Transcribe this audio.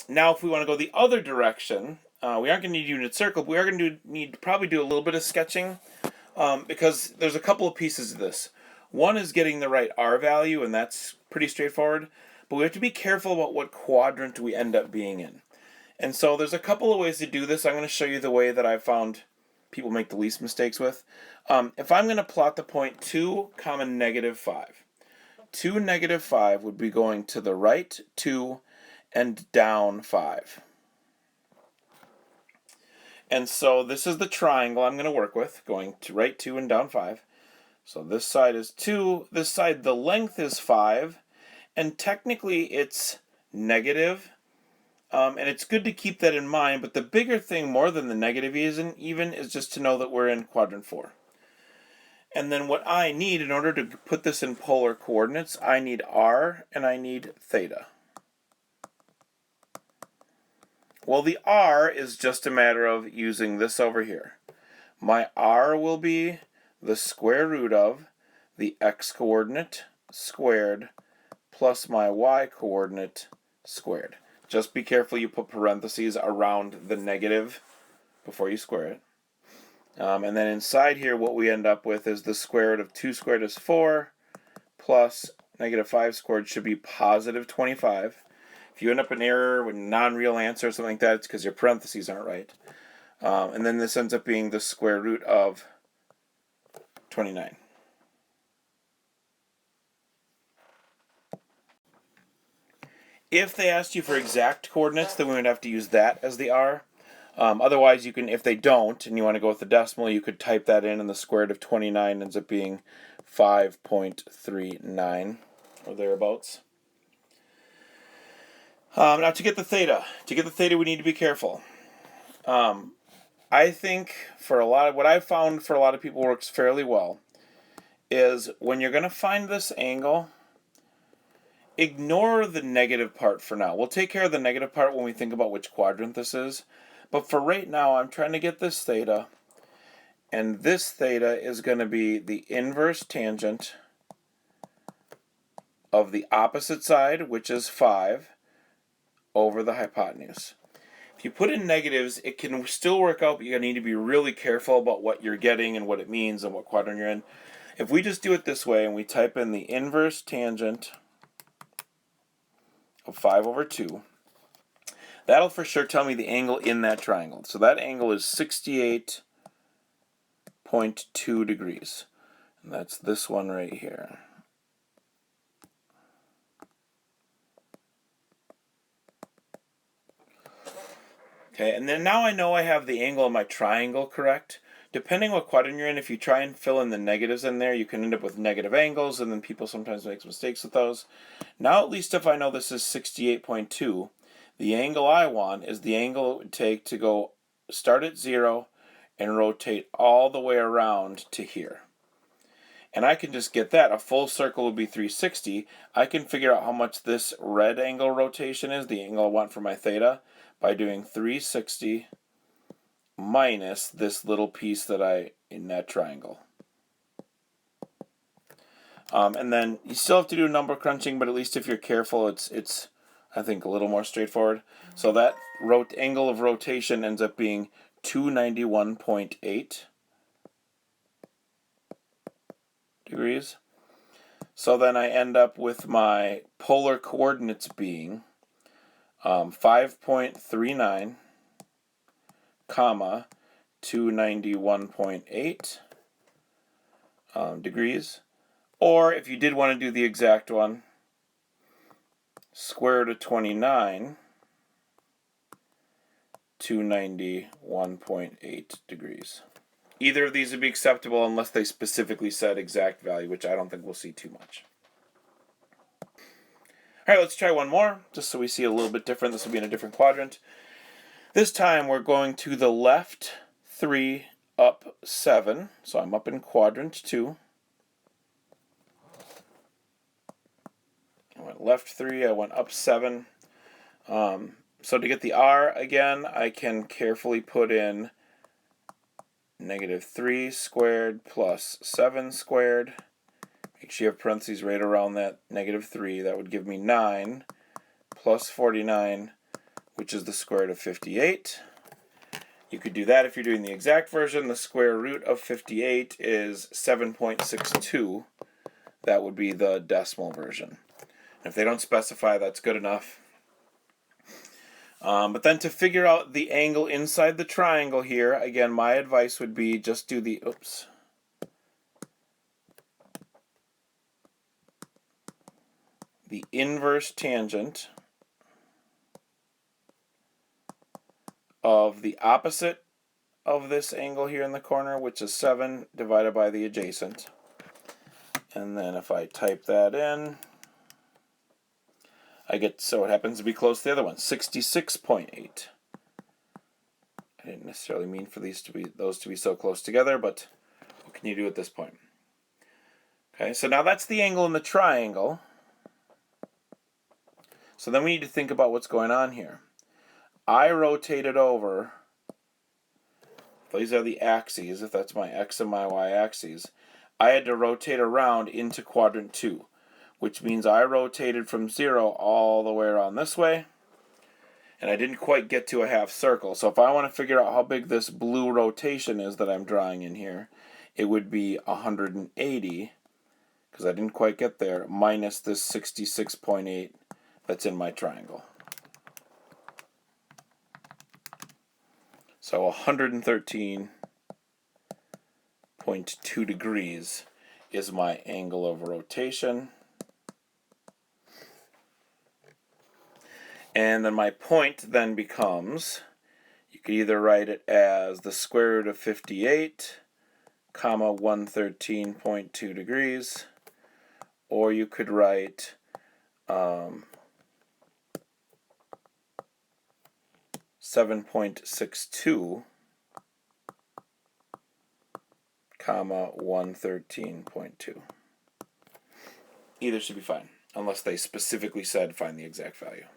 Now, if we want to go the other direction, we aren't going to need unit circle, but we are going to need to probably do a little bit of sketching because there's a couple of pieces of this. One is getting the right R value, and that's pretty straightforward, but we have to be careful about what quadrant we end up being in. And so there's a couple of ways to do this. I'm going to show you the way that I've found people make the least mistakes with. If I'm going to plot the point 2, -5, 2, -5 would be going to the right 2 and down 5. And so this is the triangle I'm going to work with, going to right 2 and down 5. So this side is 2, this side the length is 5, and technically it's negative. And it's good to keep that in mind, but the bigger thing, more than the negative even, is just to know that we're in quadrant 4. And then what I need in order to put this in polar coordinates, I need r and I need theta. Well, the r is just a matter of using this over here. My r will be the square root of the x coordinate squared plus my y coordinate squared. Just be careful you put parentheses around the negative before you square it. And then inside here what we end up with is the square root of 2 squared is 4 plus -5 squared should be +25. If you end up in error with non-real answer or something like that, it's because your parentheses aren't right. And then this ends up being the square root of 29. If they asked you for exact coordinates, then we would have to use that as the r. Otherwise, you can, if they don't, and you want to go with the decimal, you could type that in, and the square root of 29 ends up being 5.39 or thereabouts. Now to get the theta, we need to be careful. I think for a lot of what I've found for a lot of people works fairly well is when you're going to find this angle, ignore the negative part for now. We'll take care of the negative part when we think about which quadrant this is. But for right now, I'm trying to get this theta, and this theta is going to be the inverse tangent of the opposite side, which is 5, over the hypotenuse. If you put in negatives, it can still work out, but you need to be really careful about what you're getting and what it means and what quadrant you're in. If we just do it this way and we type in the inverse tangent of 5 over 2, that'll for sure tell me the angle in that triangle. So that angle is 68.2 degrees. And that's this one right here. Okay, and then now I know I have the angle of my triangle correct. Depending what quadrant you're in, if you try and fill in the negatives in there, you can end up with negative angles, and then people sometimes make mistakes with those. Now at least if I know this is 68.2, the angle I want is the angle it would take to go start at 0 and rotate all the way around to here. And I can just get that. A full circle would be 360. I can figure out how much this red angle rotation is, the angle I want for my theta, by doing 360 minus this little piece that in that triangle. And then you still have to do number crunching, but at least if you're careful, it's I think a little more straightforward. So that angle of rotation ends up being 291.8 degrees. So then I end up with my polar coordinates being 5.39 comma 291.8 degrees. Or if you did want to do the exact one, square root of 29, 291.8 degrees. Either of these would be acceptable unless they specifically said exact value, which I don't think we'll see too much. All right, let's try one more, just so we see a little bit different. This will be in a different quadrant. This time we're going to the left 3, up 7. So I'm up in quadrant 2. I went left 3, I went up 7. So to get the r, again, I can carefully put in -3 squared plus 7 squared. Make sure you have parentheses right around that -3. That would give me 9 plus 49 which is the square root of 58. You could do that if you're doing the exact version. The square root of 58 is 7.62. That would be the decimal version. If they don't specify, that's good enough. But then to figure out the angle inside the triangle here, again, my advice would be just do the, the inverse tangent of the opposite of this angle here in the corner, which is 7, divided by the adjacent. And then if I type that in, I get, so it happens to be close to the other one, 66.8. I didn't necessarily mean for those to be so close together, but what can you do at this point? Okay, so now that's the angle in the triangle. So then we need to think about what's going on here. I rotated over, these are the axes, if that's my x and my y axes, I had to rotate around into quadrant 2, which means I rotated from 0 all the way around this way, and I didn't quite get to a half circle. So if I want to figure out how big this blue rotation is that I'm drawing in here, it would be 180, because I didn't quite get there, minus this 66.8 that's in my triangle. So 113.2 degrees is my angle of rotation. And then my point then becomes, you could either write it as the square root of 58, comma 113.2 degrees, or you could write 7.62, comma 113.2. Either should be fine, unless they specifically said find the exact value.